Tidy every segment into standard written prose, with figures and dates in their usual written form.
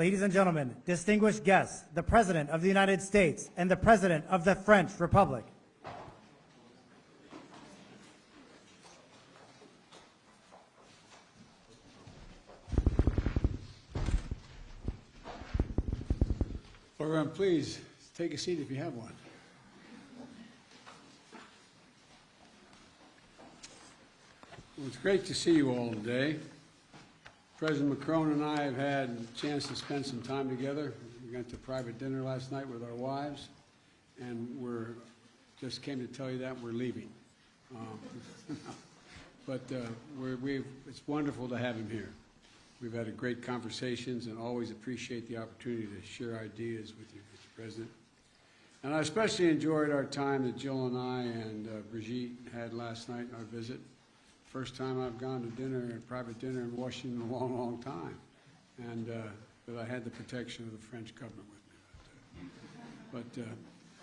Ladies and gentlemen, distinguished guests, the President of the United States and the President of the French Republic. Everyone, please take a seat if you have one. Well, it's great to see you all today. President Macron and I have had a chance to spend some time together. We went to private dinner last night with our wives, and just came to tell you that we're leaving. It's wonderful to have him here. We've had great conversations and always appreciate the opportunity to share ideas with you, Mr. President. And I especially enjoyed our time that Jill and I and Brigitte had last night in our visit. First time I've gone to dinner, a private dinner in Washington in a long, long time. And but I had the protection of the French government with me. But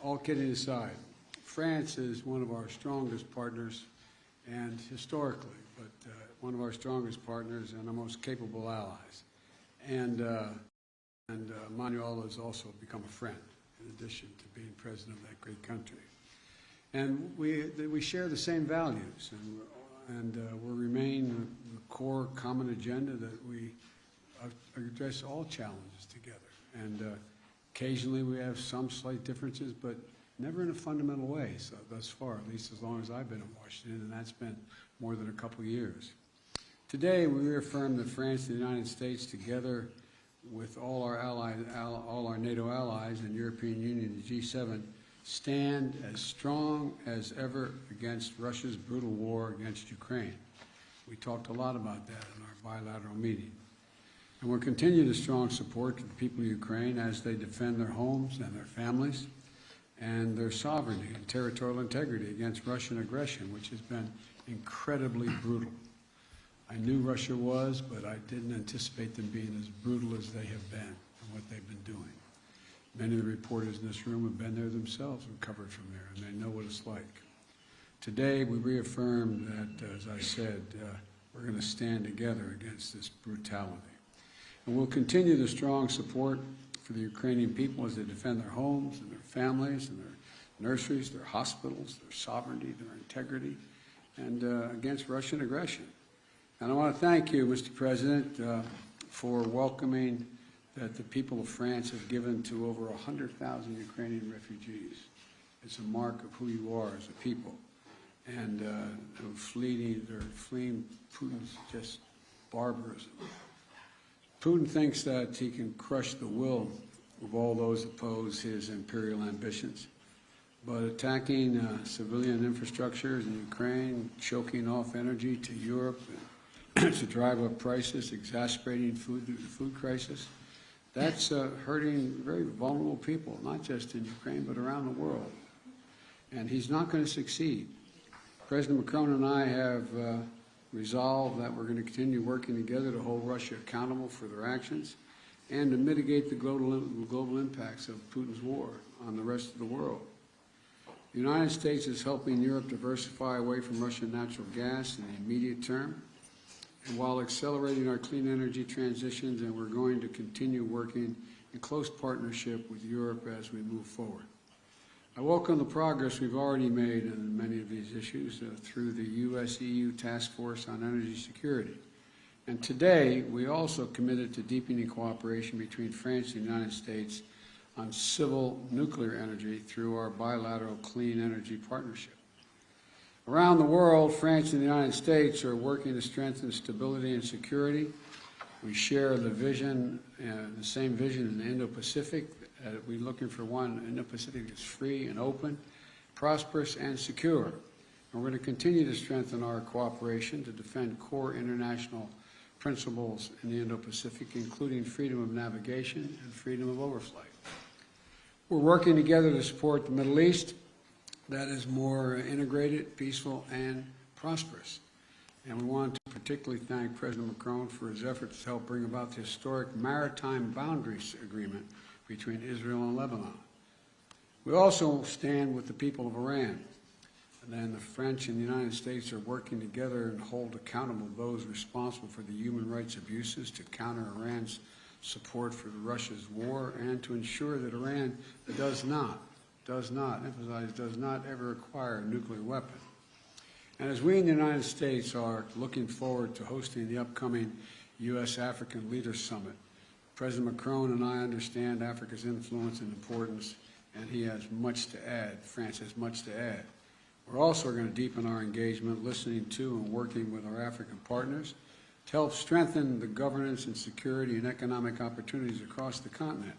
all kidding aside, France is one of our strongest partners, and historically, but one of our strongest partners and our most capable allies. And Emmanuel has also become a friend, in addition to being president of that great country. And we share the same values, and we remain the core common agenda that we address all challenges together. And occasionally we have some slight differences, but never in a fundamental way, so thus far, at least as long as I've been in Washington, and that's been more than a couple of years. Today, we reaffirm that France and the United States, together with all our allies, all our NATO allies and European Union, the G7, stand as strong as ever against Russia's brutal war against Ukraine. We talked a lot about that in our bilateral meeting. And we'll continue the strong support to the people of Ukraine as they defend their homes and their families and their sovereignty and territorial integrity against Russian aggression, which has been incredibly brutal. I knew Russia was, but I didn't anticipate them being as brutal as they have been and what they've been doing. Many of the reporters in this room have been there themselves and covered from there, and they know what it's like. Today, we reaffirm that, as I said, we're going to stand together against this brutality. And we'll continue the strong support for the Ukrainian people as they defend their homes and their families and their nurseries, their hospitals, their sovereignty, their integrity, and against Russian aggression. And I want to thank you, Mr. President, for welcoming that the people of France have given to over 100,000 Ukrainian refugees. It's a mark of who you are as a people. And they're fleeing Putin's just barbarism. Putin thinks that he can crush the will of all those who oppose his imperial ambitions. But attacking civilian infrastructures in Ukraine, choking off energy to Europe, to drive up prices, exacerbating the food crisis, that's hurting very vulnerable people, not just in Ukraine, but around the world. And he's not going to succeed. President Macron and I have resolved that we're going to continue working together to hold Russia accountable for their actions and to mitigate the global impacts of Putin's war on the rest of the world. The United States is helping Europe diversify away from Russian natural gas in the immediate term, and while accelerating our clean energy transitions, and we're going to continue working in close partnership with Europe as we move forward. I welcome the progress we've already made in many of these issues through the U.S.-EU Task Force on Energy Security. And today, we also committed to deepening cooperation between France and the United States on civil nuclear energy through our bilateral clean energy partnership. Around the world, France and the United States are working to strengthen stability and security. We share the vision, the same vision in the Indo-Pacific. We're looking for one Indo-Pacific that's free and open, prosperous and secure. And we're going to continue to strengthen our cooperation to defend core international principles in the Indo-Pacific, including freedom of navigation and freedom of overflight. We're working together to support the Middle East that is more integrated, peaceful, and prosperous. And we want to particularly thank President Macron for his efforts to help bring about the historic maritime boundaries agreement between Israel and Lebanon. We also stand with the people of Iran. And then the French and the United States are working together and hold accountable those responsible for the human rights abuses to counter Iran's support for Russia's war and to ensure that Iran does not ever acquire a nuclear weapon. And as we in the United States are looking forward to hosting the upcoming U.S.-African Leaders Summit, President Macron and I understand Africa's influence and importance, and he has much to add. France has much to add. We're also going to deepen our engagement, listening to and working with our African partners to help strengthen the governance and security and economic opportunities across the continent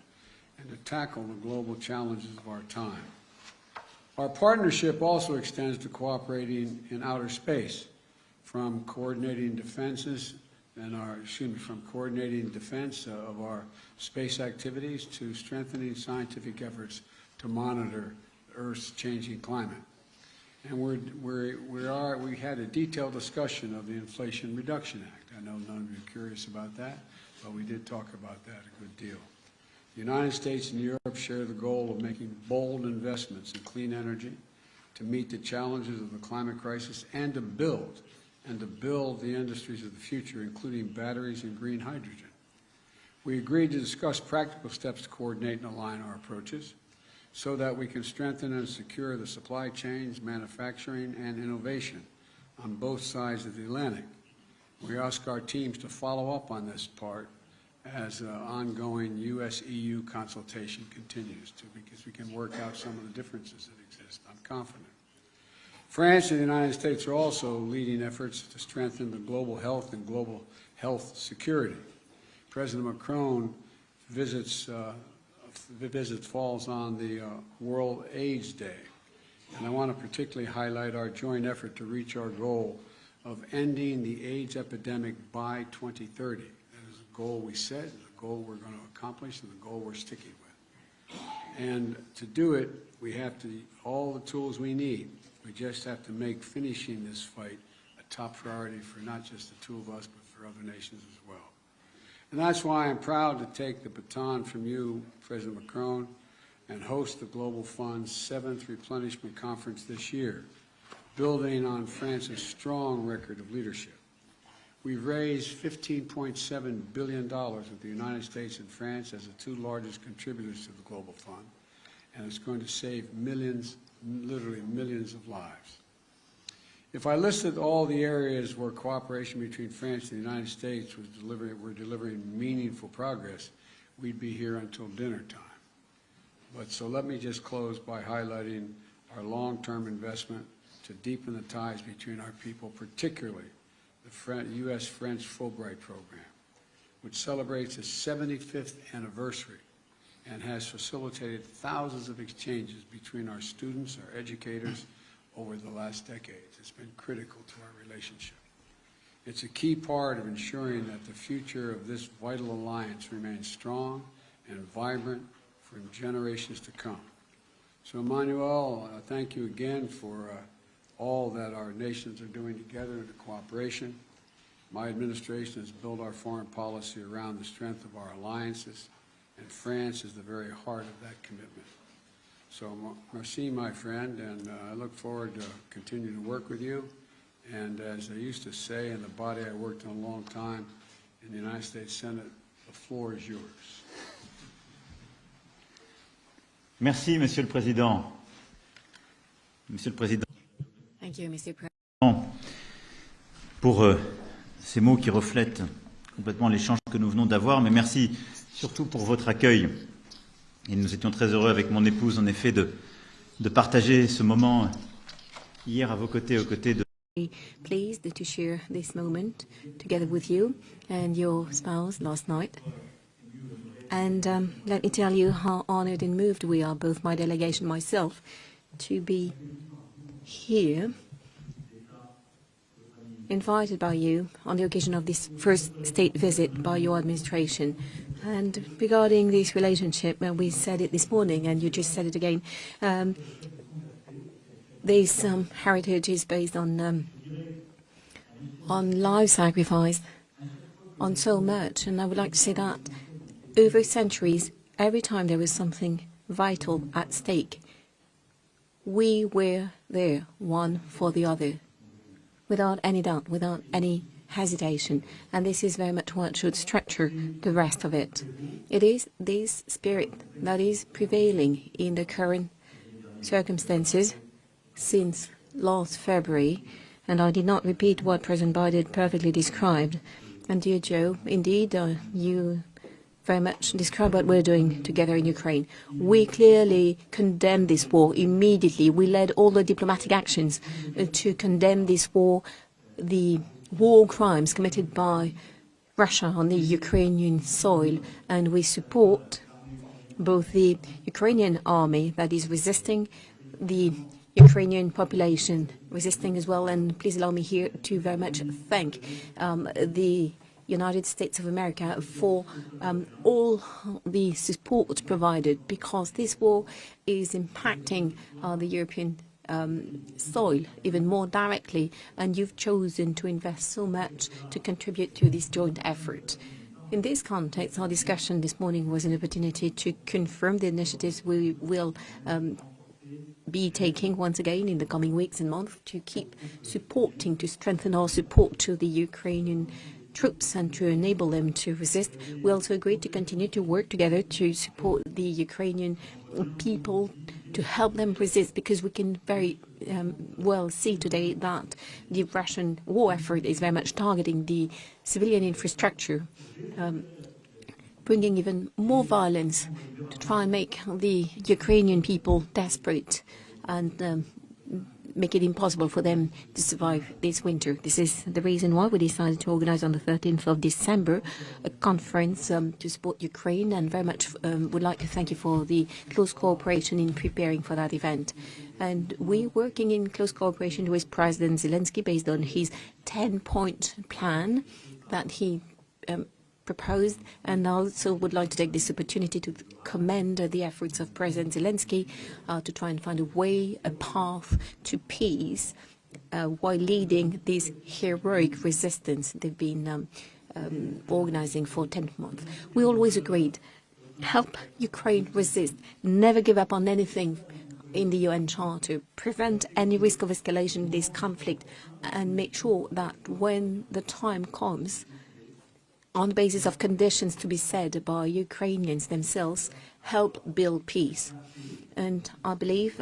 and to tackle the global challenges of our time. Our partnership also extends to cooperating in outer space, from coordinating defense of our space activities to strengthening scientific efforts to monitor Earth's changing climate. And we had a detailed discussion of the Inflation Reduction Act. I know none of you are curious about that, but we did talk about that a good deal. The United States and Europe share the goal of making bold investments in clean energy to meet the challenges of the climate crisis and to build the industries of the future, including batteries and green hydrogen. We agreed to discuss practical steps to coordinate and align our approaches so that we can strengthen and secure the supply chains, manufacturing, and innovation on both sides of the Atlantic. We ask our teams to follow up on this part as ongoing U.S.-EU consultation continues, because we can work out some of the differences that exist. I'm confident. France and the United States are also leading efforts to strengthen the global health and global health security. President Macron visits falls on the World AIDS Day, and I want to particularly highlight our joint effort to reach our goal of ending the AIDS epidemic by 2030. That is a goal we set, a goal we're going to accomplish, and a goal we're sticking with. And to do it, we have all the tools we need. We just have to make finishing this fight a top priority for not just the two of us, but for other nations as well. And that's why I'm proud to take the baton from you, President Macron, and host the Global Fund's 7th Replenishment Conference this year, building on France's strong record of leadership. We've raised $15.7 billion with the United States and France as the two largest contributors to the Global Fund, and it's going to save millions, literally millions of lives. If I listed all the areas where cooperation between France and the United States were delivering meaningful progress, we'd be here until dinner time. But so let me just close by highlighting our long-term investment to deepen the ties between our people, particularly the U.S.-French Fulbright program, which celebrates its 75th anniversary and has facilitated thousands of exchanges between our students, our educators, over the last decades. It's been critical to our relationship. It's a key part of ensuring that the future of this vital alliance remains strong and vibrant for generations to come. So, Emmanuel, thank you again for all that our nations are doing together in cooperation. My administration has built our foreign policy around the strength of our alliances, and France is the very heart of that commitment. So, merci, my friend, and I look forward to continuing to work with you. And as I used to say in the body I worked in a long time in the United States Senate, the floor is yours. Merci, Monsieur le Président. Monsieur le Président. Thank you, Mr. President. Pour ces mots qui reflètent complètement l'échange que nous venons d'avoir, mais merci surtout pour votre accueil. Et nous étions très heureux avec mon épouse, en effet, de partager ce moment hier à vos côtés, aux côtés de... Pleased to share this moment together with you and your spouse last night. And let me tell you how honored and moved we are, both my delegation and myself, to be here, invited by you on the occasion of this first state visit by your administration. And regarding this relationship, we said it this morning, and you just said it again, this heritage is based on life sacrifice, on so much. And I would like to say that over centuries, every time there was something vital at stake, we were there, one for the other, without any doubt, without any hesitation, and this is very much what should structure the rest of it. It is this spirit that is prevailing in the current circumstances since last February, and I did not repeat what President Biden perfectly described. And dear Joe, indeed, you very much describe what we're doing together in Ukraine. We clearly condemn this war immediately. We led all the diplomatic actions to condemn this war, the war crimes committed by Russia on the Ukrainian soil, and we support both the Ukrainian army that is resisting, the Ukrainian population resisting as well. And please allow me here to very much thank the United States of America for all the support provided, because this war is impacting the European soil even more directly, and you've chosen to invest so much to contribute to this joint effort. In this context, our discussion this morning was an opportunity to confirm the initiatives we will be taking once again in the coming weeks and months to keep supporting, to strengthen our support to the Ukrainian troops and to enable them to resist. We also agreed to continue to work together to support the Ukrainian people, to help them resist, because we can very well see today that the Russian war effort is very much targeting the civilian infrastructure, bringing even more violence to try and make the Ukrainian people desperate and make it impossible for them to survive this winter. This is the reason why we decided to organize on the 13th of December a conference to support Ukraine, and very much would like to thank you for the close cooperation in preparing for that event. And we're working in close cooperation with President Zelensky based on his 10-point plan that he proposed, and also would like to take this opportunity to commend the efforts of President Zelensky to try and find a way, a path to peace while leading this heroic resistance they've been organizing for 10 months. We always agreed, help Ukraine resist, never give up on anything in the UN Charter, prevent any risk of escalation in this conflict, and make sure that when the time comes, on the basis of conditions to be set by Ukrainians themselves, help build peace. And I believe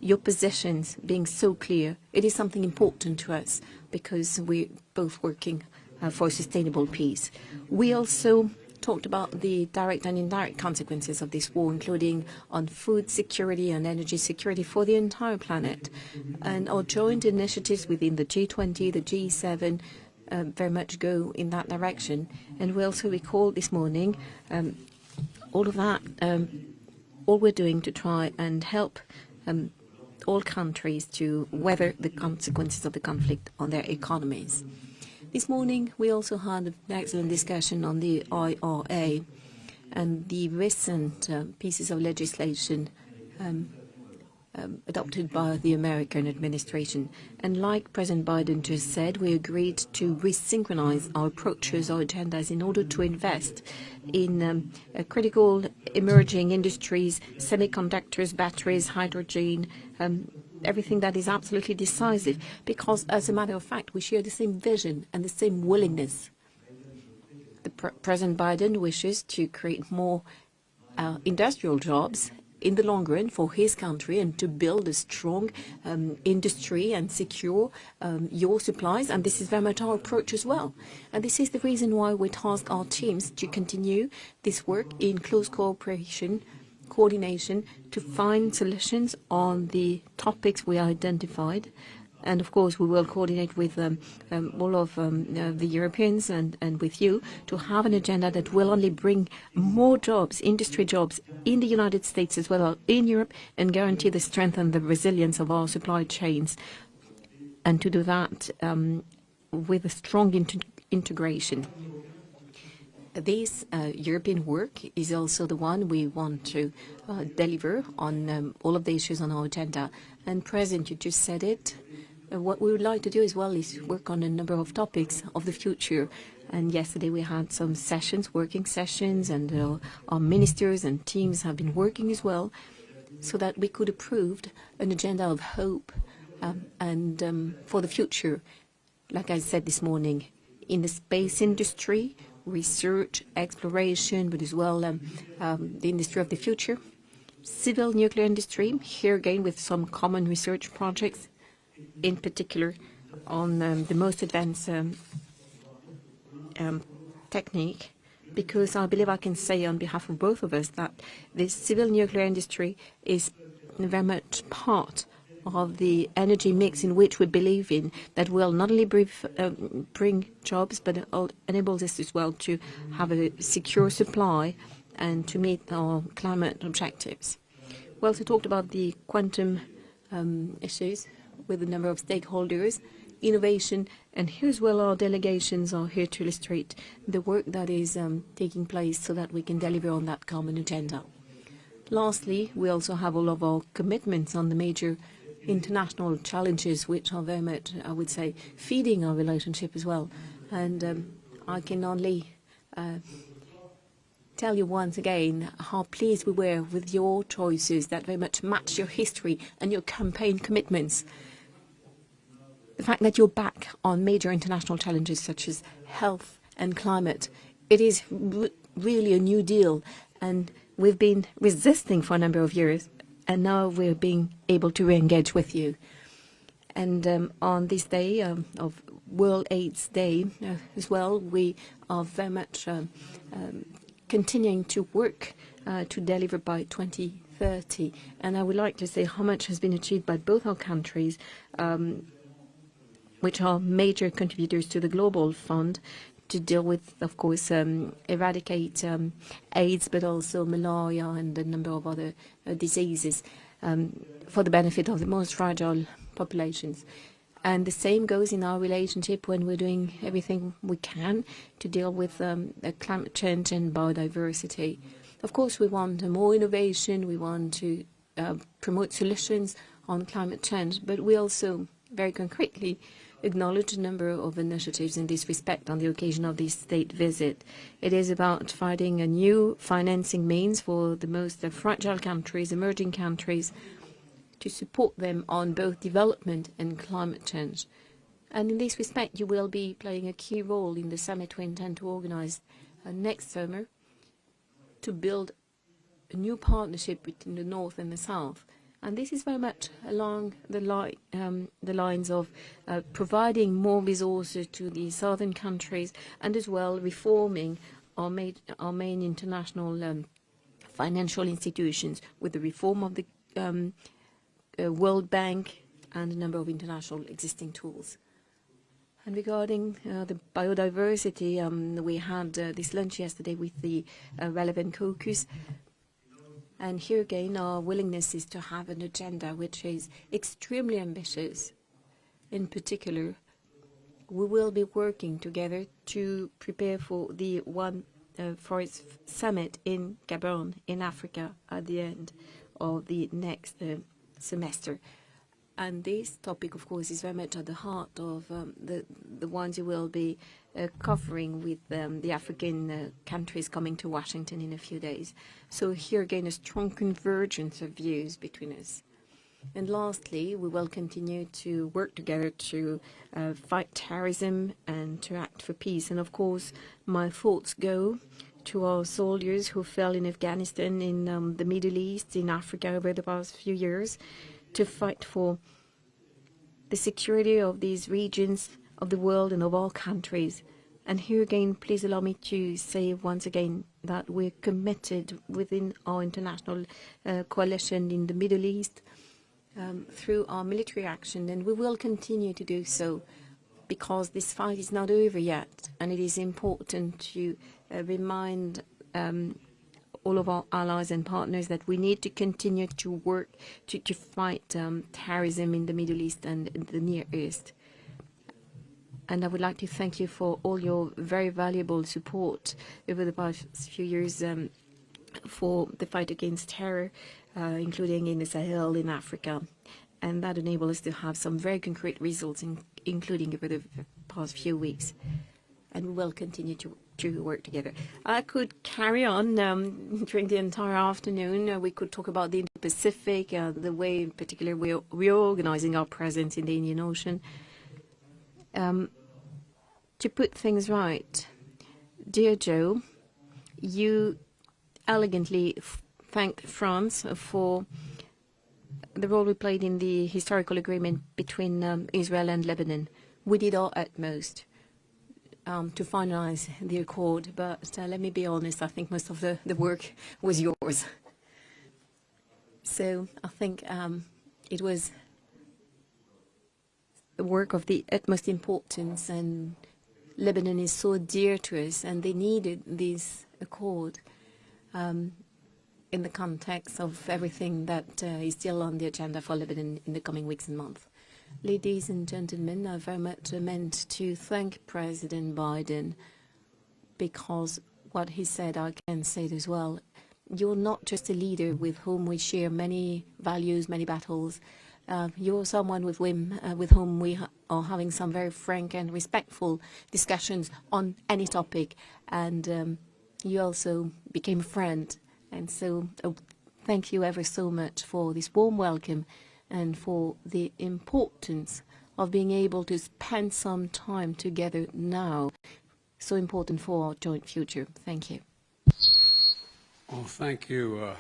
your positions being so clear, it is something important to us, because we're both working for sustainable peace. We also talked about the direct and indirect consequences of this war, including on food security and energy security for the entire planet. And our joint initiatives within the G20, the G7, very much go in that direction. And we also recall this morning all of that, all we're doing to try and help all countries to weather the consequences of the conflict on their economies. This morning we also had an excellent discussion on the IRA and the recent pieces of legislation adopted by the American administration. And like President Biden just said, we agreed to resynchronize our approaches, our agendas, in order to invest in critical emerging industries, semiconductors, batteries, hydrogen, everything that is absolutely decisive, because as a matter of fact, we share the same vision and the same willingness. President Biden wishes to create more industrial jobs in the long run for his country, and to build a strong industry and secure your supplies. And this is very much our approach as well. And this is the reason why we task our teams to continue this work in close cooperation, coordination, to find solutions on the topics we identified. And of course, we will coordinate with all of the Europeans and with you to have an agenda that will only bring more jobs, industry jobs, in the United States as well as in Europe, and guarantee the strength and the resilience of our supply chains. And to do that with a strong integration. This European work is also the one we want to deliver on all of the issues on our agenda. And President, you just said it. What we would like to do as well is work on a number of topics of the future. And yesterday we had some sessions, working sessions, and our ministers and teams have been working as well, so that we could approve an agenda of hope and for the future. Like I said this morning, in the space industry, research, exploration, but as well the industry of the future. Civil nuclear industry, here again with some common research projects, in particular on the most advanced technique, because I believe I can say on behalf of both of us that the civil nuclear industry is very much part of the energy mix in which we believe in, that will not only bring jobs, but enables us as well to have a secure supply and to meet our climate objectives. We also talked about the quantum issues with a number of stakeholders, innovation, and here as well our delegations are here to illustrate the work that is taking place so that we can deliver on that common agenda. Lastly, we also have all of our commitments on the major international challenges, which are very much, I would say, feeding our relationship as well. And I can only tell you once again how pleased we were with your choices that very much match your history and your campaign commitments. The fact that you're back on major international challenges such as health and climate, it is really a new deal, and we've been resisting for a number of years, and now we're being able to re-engage with you. And on this day of World AIDS Day as well, we are very much continuing to work to deliver by 2030. And I would like to say how much has been achieved by both our countries, which are major contributors to the Global Fund, to deal with, of course, eradicate AIDS, but also malaria and a number of other diseases for the benefit of the most fragile populations. And the same goes in our relationship when we're doing everything we can to deal with climate change and biodiversity. Of course, we want more innovation, we want to promote solutions on climate change, but we also very concretely acknowledge a number of initiatives in this respect on the occasion of this state visit. It is about finding a new financing means for the most fragile countries, emerging countries, to support them on both development and climate change. And in this respect, you will be playing a key role in the summit we intend to organize next summer to build a new partnership between the North and the South. And this is very much along the lines of providing more resources to the southern countries and as well reforming our main international financial institutions with the reform of the World Bank and a number of international existing tools. And regarding the biodiversity, we had this lunch yesterday with the relevant caucus. And here again, our willingness is to have an agenda which is extremely ambitious. In particular, we will be working together to prepare for the One Forest Summit in Gabon, in Africa, at the end of the next semester. And this topic, of course, is very much at the heart of the ones you will be covering with the African countries coming to Washington in a few days. So here again, a strong convergence of views between us. And lastly, we will continue to work together to fight terrorism and to act for peace. And of course, my thoughts go to our soldiers who fell in Afghanistan, in the Middle East, in Africa over the past few years, to fight for the security of these regions of the world and of all countries. And here again, please allow me to say once again that we're committed within our international coalition in the Middle East through our military action, and we will continue to do so because this fight is not over yet, and it is important to remind all of our allies and partners that we need to continue to work to fight terrorism in the Middle East and the Near East. And I would like to thank you for all your very valuable support over the past few years for the fight against terror, including in the Sahel, in Africa. And that enabled us to have some very concrete results, including over the past few weeks. And we will continue to work together. I could carry on during the entire afternoon. We could talk about the Indo-Pacific, the way in particular we're reorganizing our presence in the Indian Ocean. To put things right, dear Joe, you elegantly thanked France for the role we played in the historical agreement between Israel and Lebanon. We did our utmost to finalize the accord, but let me be honest, I think most of the work was yours. So I think it was a work of the utmost importance, and Lebanon is so dear to us, and they needed this accord in the context of everything that is still on the agenda for Lebanon in the coming weeks and months. Ladies and gentlemen, I very much meant to thank President Biden, because what he said, I can say it as well. You're not just a leader with whom we share many values, many battles. You're someone with whom we are having some very frank and respectful discussions on any topic. And you also became a friend. And so thank you ever so much for this warm welcome and for the importance of being able to spend some time together now. So important for our joint future. Thank you. Well, thank you,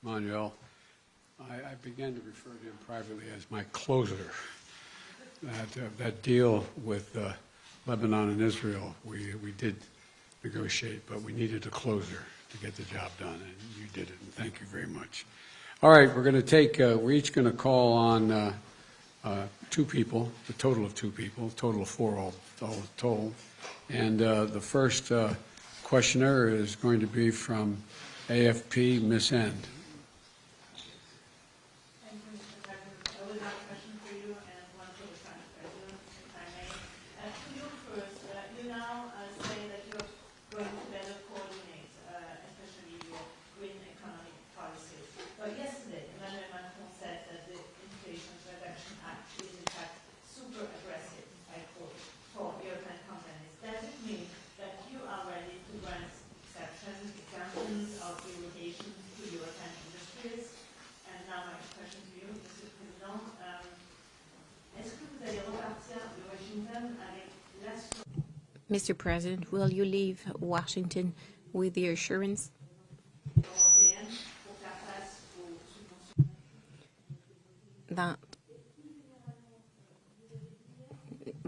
Emmanuel. I began to refer to him privately as my closer. That deal with Lebanon and Israel, we did negotiate, but we needed a closer to get the job done, and you did it, and thank you very much. All right, we're going to take, we're each going to call on two people, a total of two people, total of four all told. And the first questioner is going to be from AFP, Ms. End. Thank you, Mr. President. I will have a question for you and one for the French President, if I may. To you first, you now say that you're going to better coordinate, especially your green economic policies. But yesterday, Emmanuel Macron said that the Inflation Reduction Act is in fact super aggressive, I quote, for European companies. Does it mean that you are ready to grant exceptions, exemptions, or derogations to European industries? And now my question to you, Monsieur le Président, est-ce que vous allez repartir de Washington avec l'assurance? Mr. President, will you leave Washington with the assurance that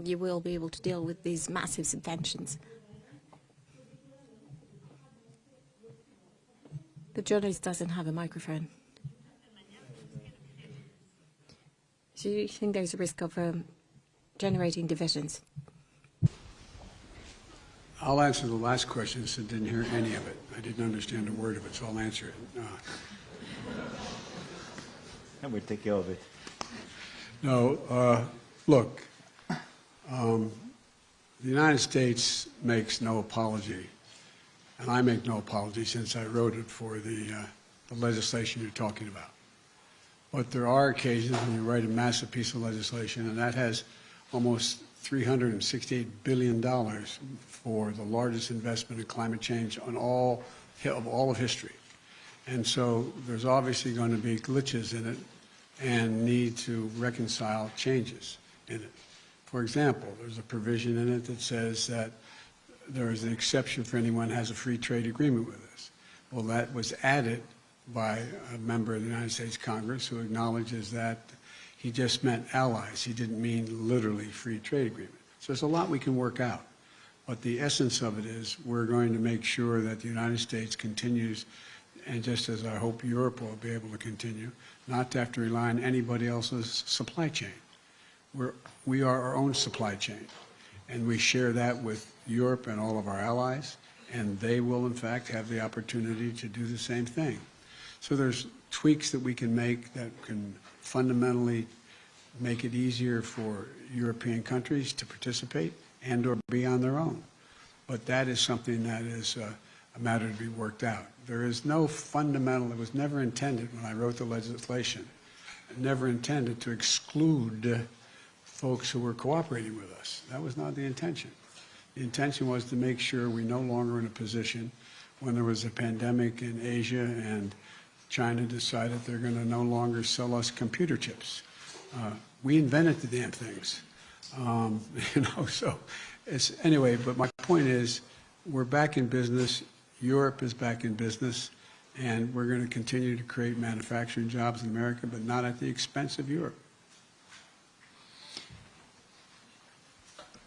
you will be able to deal with these massive subventions? The journalist doesn't have a microphone. Do you think there's a risk of generating divisions? I'll answer the last question since I didn't hear any of it. I didn't understand a word of it, so I'll answer it. And we'll take care of it. No, look, the United States makes no apology, and I make no apology since I wrote it for the legislation you're talking about. But there are occasions when you write a massive piece of legislation, and that has almost $368 billion for the largest investment in climate change on all of history. And so there's obviously going to be glitches in it and need to reconcile changes in it. For example, there's a provision in it that says that there is an exception for anyone who has a free trade agreement with us. Well, that was added by a member of the United States Congress who acknowledges that he just meant allies. He didn't mean literally free trade agreement. So there's a lot we can work out. But the essence of it is we're going to make sure that the United States continues, and just as I hope Europe will be able to continue, not to have to rely on anybody else's supply chain. We are our own supply chain, and we share that with Europe and all of our allies, and they will, in fact, have the opportunity to do the same thing. So there's tweaks that we can make that can fundamentally make it easier for European countries to participate and or be on their own. But that is something that is a matter to be worked out. There is no fundamental, it was never intended when I wrote the legislation, never intended to exclude folks who were cooperating with us. That was not the intention. The intention was to make sure we're no longer in a position when there was a pandemic in Asia and China decided they're going to no longer sell us computer chips. We invented the damn things, so Anyway, but my point is, we're back in business, Europe is back in business, and we're going to continue to create manufacturing jobs in America, but not at the expense of Europe.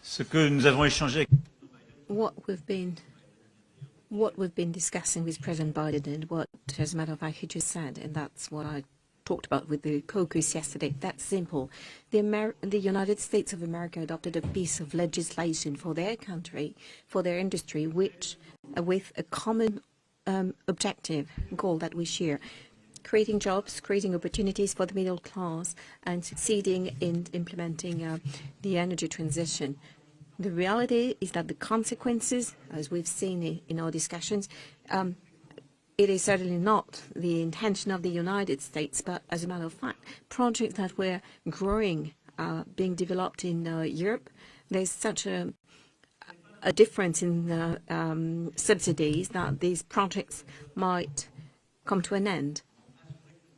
Ce que nous avons échangé avec What we've been discussing with President Biden and what, as a matter of fact, he just said, and that's what I talked about with the caucus yesterday. That's simple. The United States of America adopted a piece of legislation for their country, for their industry, which, with a common objective, goal that we share, creating jobs, creating opportunities for the middle class, and succeeding in implementing the energy transition. The reality is that the consequences, as we've seen in our discussions, it is certainly not the intention of the United States, but as a matter of fact, projects that were growing, being developed in Europe, there's such a difference in subsidies that these projects might come to an end.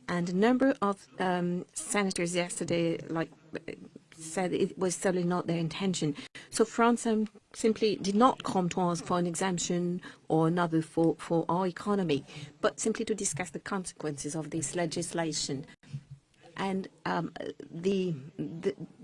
And a number of senators yesterday, said it was certainly not their intention. So France simply did not come to us for an exemption or another for our economy, but simply to discuss the consequences of this legislation. And the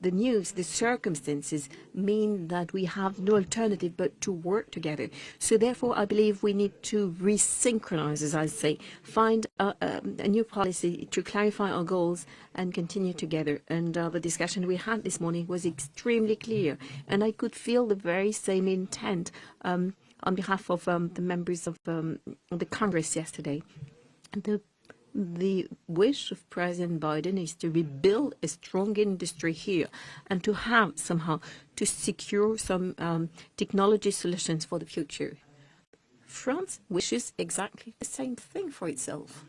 news, the circumstances mean that we have no alternative but to work together. So therefore, I believe we need to resynchronize, as I say, find a new policy to clarify our goals and continue together. And the discussion we had this morning was extremely clear. And I could feel the very same intent on behalf of the members of the Congress yesterday. The wish of President Biden is to rebuild a strong industry here and to have somehow to secure some technology solutions for the future. France wishes exactly the same thing for itself.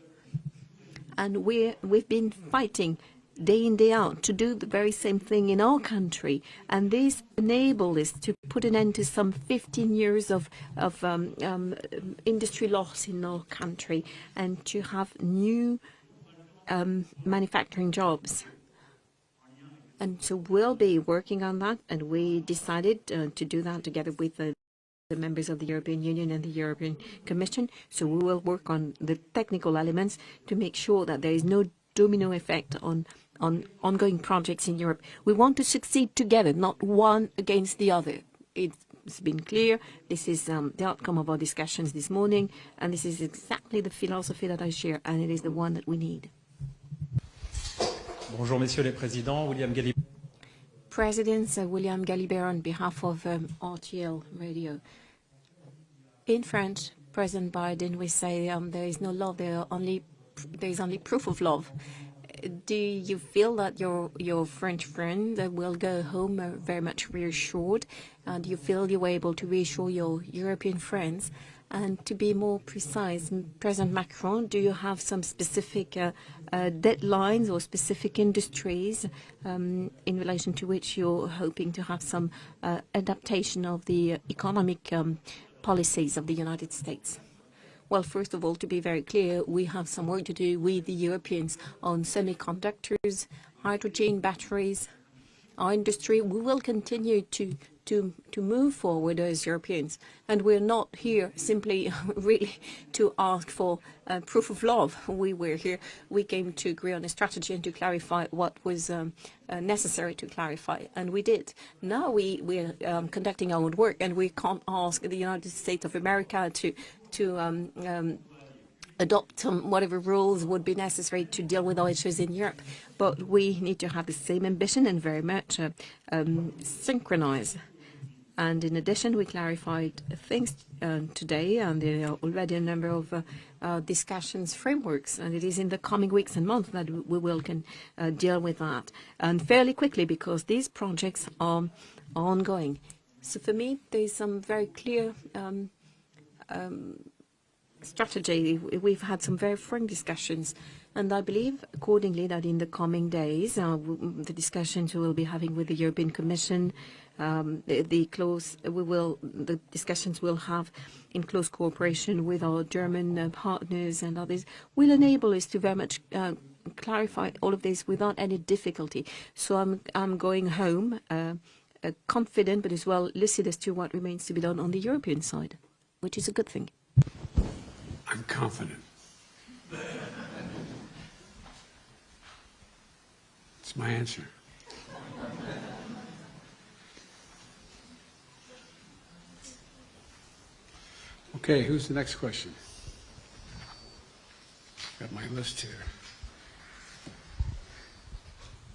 And we've been fighting day in, day out to do the very same thing in our country. And this enables us to put an end to some 15 years of industry loss in our country and to have new manufacturing jobs. And so we'll be working on that, and we decided to do that together with the members of the European Union and the European Commission. So we will work on the technical elements to make sure that there is no domino effect on ongoing projects in Europe. We want to succeed together, not one against the other. It's been clear. This is the outcome of our discussions this morning, and this is exactly the philosophy that I share, and it is the one that we need. Bonjour, messieurs les présidents. William Galli. President William Galibert on behalf of RTL Radio. In French, President Biden, we say there is no love, there is only proof of love. Do you feel that your French friend will go home very much reassured? Do you feel you were able to reassure your European friends? And to be more precise, President Macron, do you have some specific deadlines or specific industries in relation to which you're hoping to have some adaptation of the economic policies of the United States? Well, first of all, to be very clear, we have some work to do with the Europeans on semiconductors, hydrogen, batteries. Our industry, we will continue to move forward as Europeans. And we're not here simply really to ask for proof of love. We came to agree on a strategy and to clarify what was necessary to clarify, and we did. Now we're conducting our own work, and we can't ask the United States of America to adopt whatever rules would be necessary to deal with all issues in Europe. But we need to have the same ambition and very much synchronize. And in addition, we clarified things today, and there are already a number of discussions frameworks, and it is in the coming weeks and months that we will deal with that, and fairly quickly, because these projects are ongoing. So for me, there is some very clear strategy. We've had some very frank discussions, and I believe accordingly that in the coming days, the discussions we will be having with the European Commission, the discussions we'll have in close cooperation with our German partners and others will enable us to very much clarify all of this without any difficulty. So I'm going home confident but as well lucid as to what remains to be done on the European side, which is a good thing. I'm confident. It's my answer. Okay, who's the next question? Got my list here.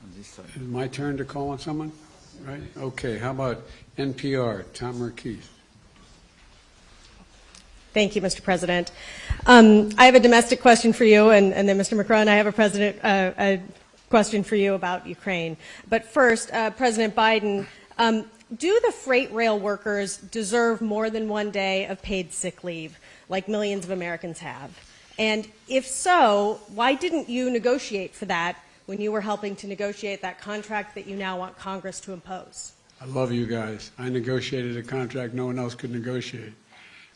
On this side. Is it my turn to call on someone? Right? Okay, how about NPR, Tom Merkis? Thank you, Mr. President. I have a domestic question for you, and then, Mr. Macron, I have a question for you about Ukraine. But first, President Biden, do the freight rail workers deserve more than 1 day of paid sick leave, like millions of Americans have? And if so, why didn't you negotiate for that when you were helping to negotiate that contract that you now want Congress to impose? I love you guys. I negotiated a contract no one else could negotiate.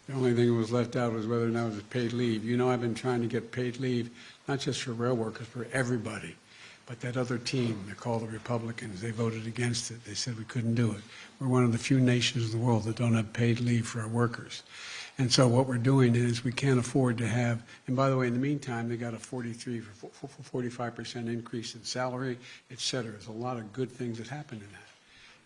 The only thing that was left out was whether or not it was paid leave. You know, I've been trying to get paid leave, not just for rail workers, for everybody. But that other team, they're called the Republicans, they voted against it. They said we couldn't do it. We're one of the few nations in the world that don't have paid leave for our workers. And so what we're doing is we can't afford to have, and by the way, in the meantime, they got a 45% increase in salary, et cetera. There's a lot of good things that happen in that.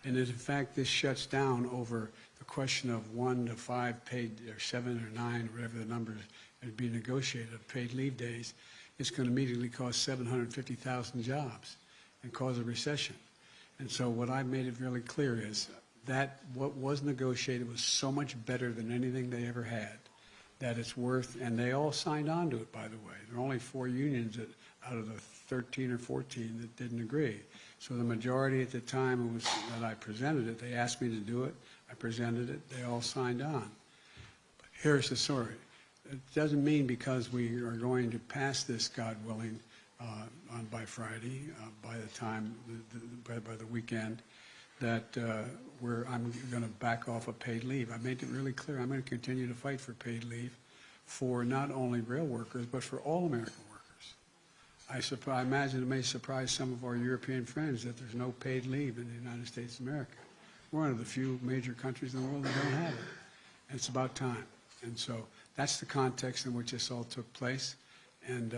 And if, in fact, this shuts down over the question of 1 to 5 paid, or 7 or 9, whatever the numbers would be negotiated of paid leave days, it's going to immediately cost 750,000 jobs and cause a recession. And so what I made it really clear is that what was negotiated was so much better than anything they ever had, that it's worth, and they all signed on to it, by the way. There are only 4 unions out of the 13 or 14 that didn't agree. So the majority at the time that I presented it, they asked me to do it, I presented it, they all signed on. But here's the story. It doesn't mean because we are going to pass this, God willing, by Friday, by the time, by the weekend, that I'm going to back off of paid leave. I made it really clear I'm going to continue to fight for paid leave for not only rail workers, but for all American workers. I imagine it may surprise some of our European friends that there's no paid leave in the United States of America. We're one of the few major countries in the world that don't have it. And it's about time. And so that's the context in which this all took place. And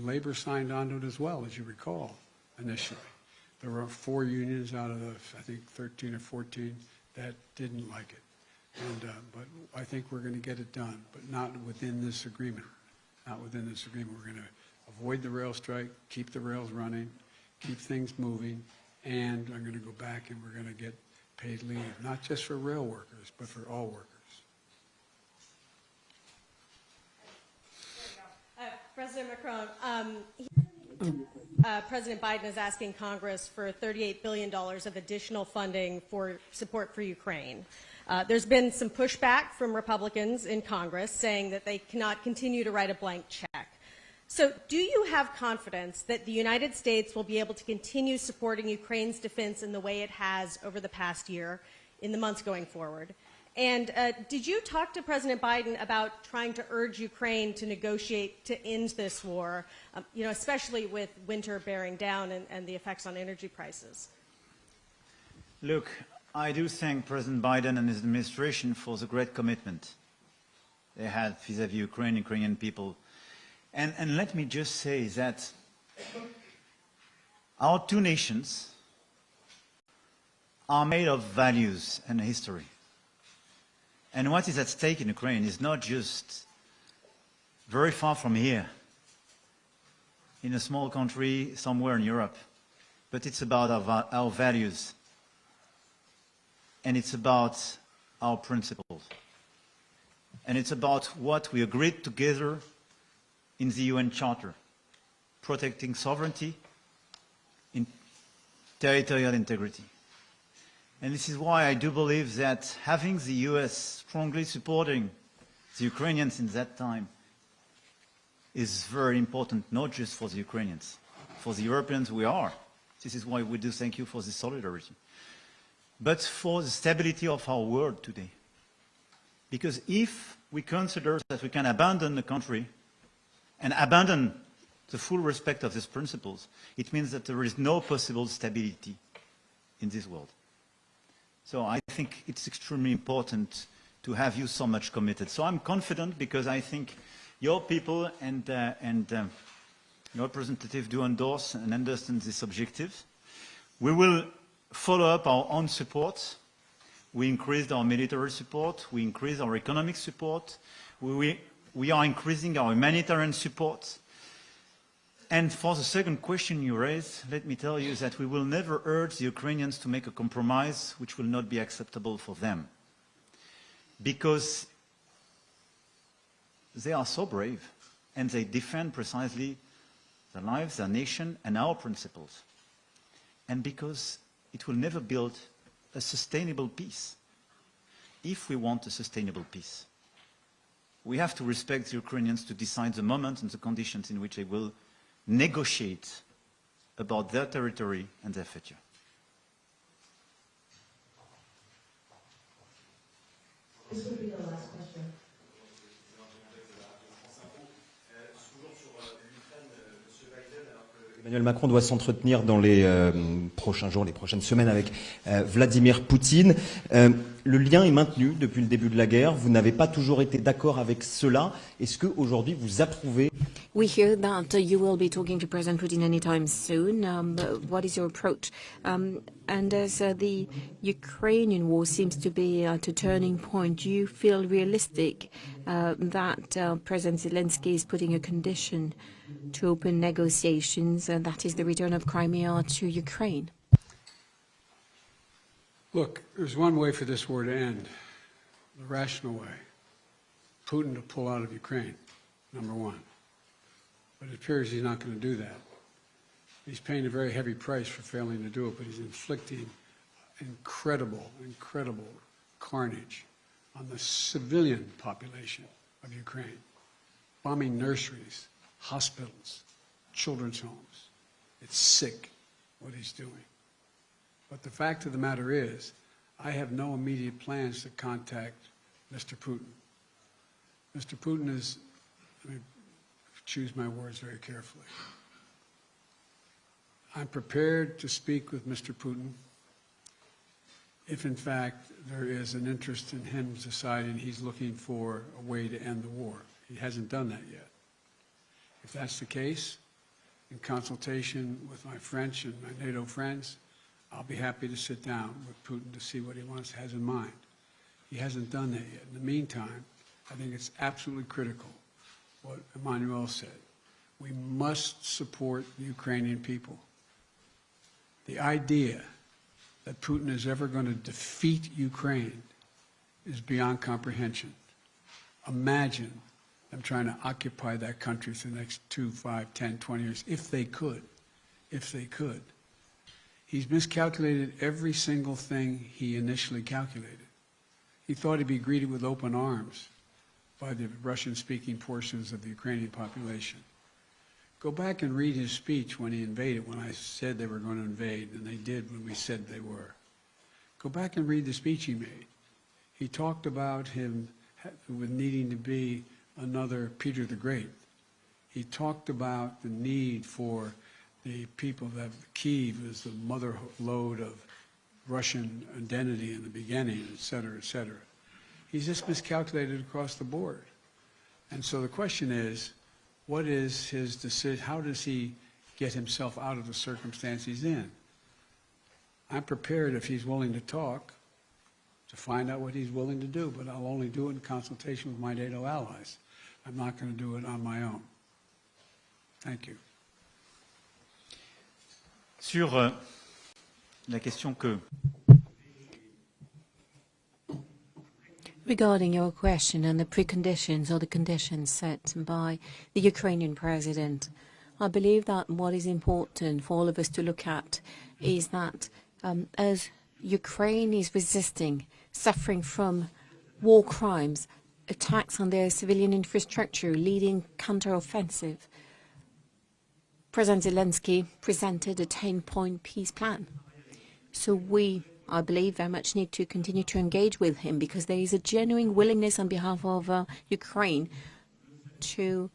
labor signed on to it as well, as you recall, initially. There were 4 unions out of the, I think, 13 or 14 that didn't like it. But I think we're going to get it done, but not within this agreement. Not within this agreement. We're going to avoid the rail strike, keep the rails running, keep things moving, and I'm going to go back and we're going to get paid leave, not just for rail workers, but for all workers. President Macron, President Biden is asking Congress for $38 billion of additional funding for support for Ukraine. There's been some pushback from Republicans in Congress saying that they cannot continue to write a blank check. So do you have confidence that the United States will be able to continue supporting Ukraine's defense in the way it has over the past year, in the months going forward? And did you talk to President Biden about trying to urge Ukraine to negotiate to end this war, especially with winter bearing down and the effects on energy prices? Look, I do thank President Biden and his administration for the great commitment they had vis-à-vis Ukrainian people. And let me just say that our 2 nations are made of values and history. And what is at stake in Ukraine is not just very far from here, in a small country somewhere in Europe, but it's about our values, and it's about our principles, and it's about what we agreed together in the UN Charter, protecting sovereignty, in territorial integrity. And this is why I do believe that having the US strongly supporting the Ukrainians in that time is very important, not just for the Ukrainians. For the Europeans, we are. This is why we do thank you for this solidarity. But for the stability of our world today. Because if we consider that we can abandon the country and abandon the full respect of these principles, it means that there is no possible stability in this world. So I think it's extremely important to have you so much committed. So I'm confident because I think your people and your representative do endorse and understand this objective. We will follow up our own support. We increased our military support. We increased our economic support. We are increasing our humanitarian support. And for the second question you raised, let me tell you that we will never urge the Ukrainians to make a compromise which will not be acceptable for them. Because they are so brave and they defend precisely their lives, their nation, and our principles. And because it will never build a sustainable peace. If we want a sustainable peace, we have to respect the Ukrainians to decide the moment and the conditions in which they will negotiate about their territory and their future. This would be the last question. Emmanuel Macron doit s'entretenir dans les prochains jours, les prochaines semaines avec Vladimir Poutine. Le lien est maintenu depuis le début de la guerre. Vous n'avez pas toujours été d'accord avec cela. Est-ce qu'aujourd'hui vous approuvez? We hear that you will be talking to President Putin anytime soon. What is your approach? And as the Ukrainian war seems to be at a turning point, do you feel realistic that President Zelensky is putting a condition to open negotiations, and that is the return of Crimea to Ukraine? Look, there's one way for this war to end, the rational way. Putin to pull out of Ukraine, number one. But it appears he's not going to do that. He's paying a very heavy price for failing to do it, but he's inflicting incredible carnage on the civilian population of Ukraine, bombing nurseries, hospitals, children's homes. It's sick what he's doing. But the fact of the matter is, I have no immediate plans to contact Mr. Putin. Mr. Putin is, let me choose my words very carefully. I'm prepared to speak with Mr. Putin if, in fact, there is an interest in him deciding he's looking for a way to end the war. He hasn't done that yet. If that's the case, in consultation with my French and my NATO friends, I'll be happy to sit down with Putin to see what he has in mind. He hasn't done that yet. In the meantime, I think it's absolutely critical what Emmanuel said. We must support the Ukrainian people. The idea that Putin is ever going to defeat Ukraine is beyond comprehension. Imagine them trying to occupy that country for the next 2, 5, 10, 20 years, if they could. If they could. He's miscalculated every single thing he initially calculated. He thought he'd be greeted with open arms by the Russian-speaking portions of the Ukrainian population. Go back and read his speech when he invaded, when I said they were going to invade, and they did when we said they were. Go back and read the speech he made. He talked about him with needing to be another Peter the Great. He talked about the need for the people that Kyiv is the mother lode of Russian identity in the beginning, et cetera, et cetera. He's just miscalculated across the board. And so the question is, what is his decision? How does he get himself out of the circumstance he's in? I'm prepared, if he's willing to talk, to find out what he's willing to do, but I'll only do it in consultation with my NATO allies. I'm not going to do it on my own. Thank you. Sur la question que... Regarding your question and the preconditions or the conditions set by the Ukrainian president, I believe that what is important for all of us to look at is that as Ukraine is resisting, suffering from war crimes, attacks on their civilian infrastructure, leading counteroffensive, President Zelensky presented a 10-point peace plan. So we, I believe, very much need to continue to engage with him because there is a genuine willingness on behalf of Ukraine to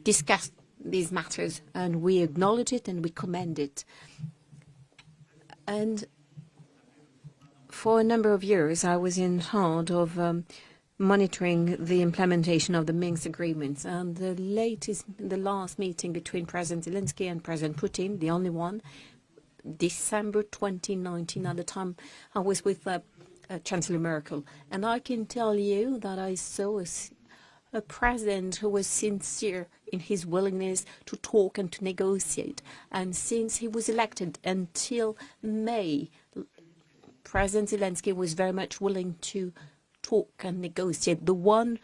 discuss these matters, and we acknowledge it and we commend it. And For a number of years, I was in charge of monitoring the implementation of the Minsk agreements. And the last meeting between President Zelensky and President Putin, the only one, December 2019, at the time I was with Chancellor Merkel. And I can tell you that I saw a president who was sincere in his willingness to talk and to negotiate. And since he was elected until May, President Zelensky was very much willing to talk and negotiate. The one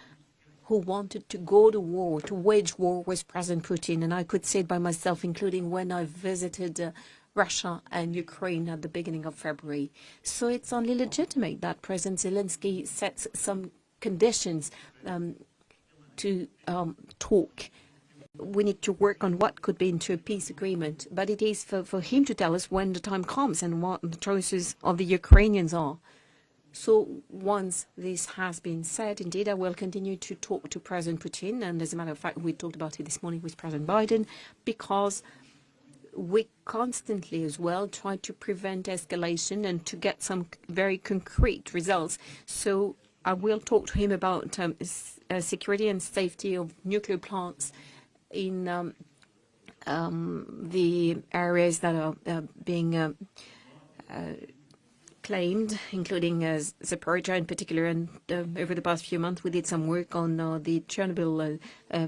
who wanted to go to war, to wage war, was President Putin. And I could say it by myself, including when I visited Russia and Ukraine at the beginning of February. So it's only legitimate that President Zelensky sets some conditions to talk. We need to work on what could be into a peace agreement, but it is for him to tell us when the time comes and what the choices of the Ukrainians are. So once this has been said, indeed, I will continue to talk to President Putin, and as a matter of fact, we talked about it this morning with President Biden, because we constantly as well try to prevent escalation and to get some very concrete results. So I will talk to him about security and safety of nuclear plants in the areas that are being claimed, including Zaporizhzhia in particular. And over the past few months, we did some work on the Chernobyl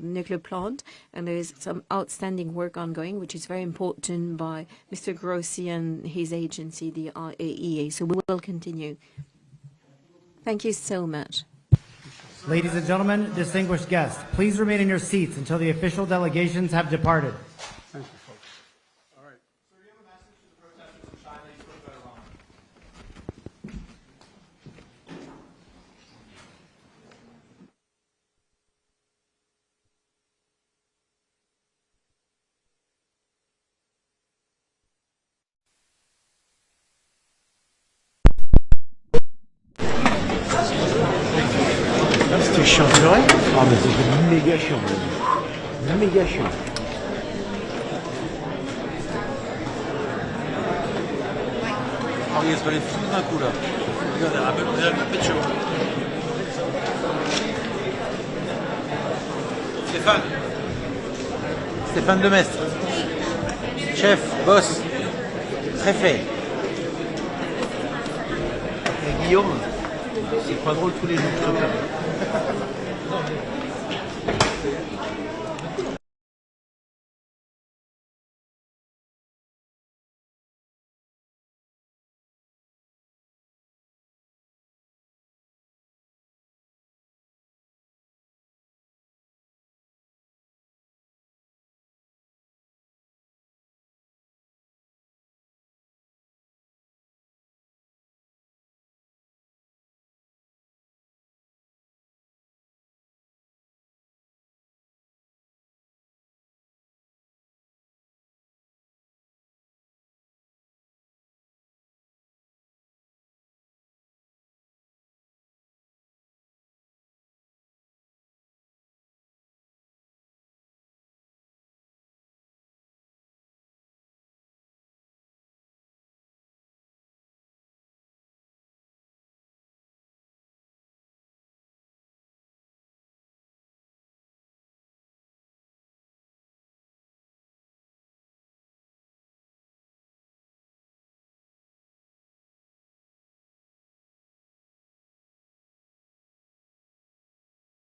nuclear plant, and there is some outstanding work ongoing, which is very important by Mr. Grossi and his agency, the IAEA. So we will continue. Thank you so much. Ladies and gentlemen, distinguished guests, please remain in your seats until the official delegations have departed. Thank you, folks. All right. Sir, do you have a message to the protesters in China you put a vote on? C'était chiant, c'est vrai? Ah mais c'était méga chiant. Méga chiant. Ah oui, je vais les foutre d'un coup là. Regarde, on est à peu de chaud. Stéphane Demestre. Chef, boss, préfet. Et Guillaume, c'est pas drôle tous les jours.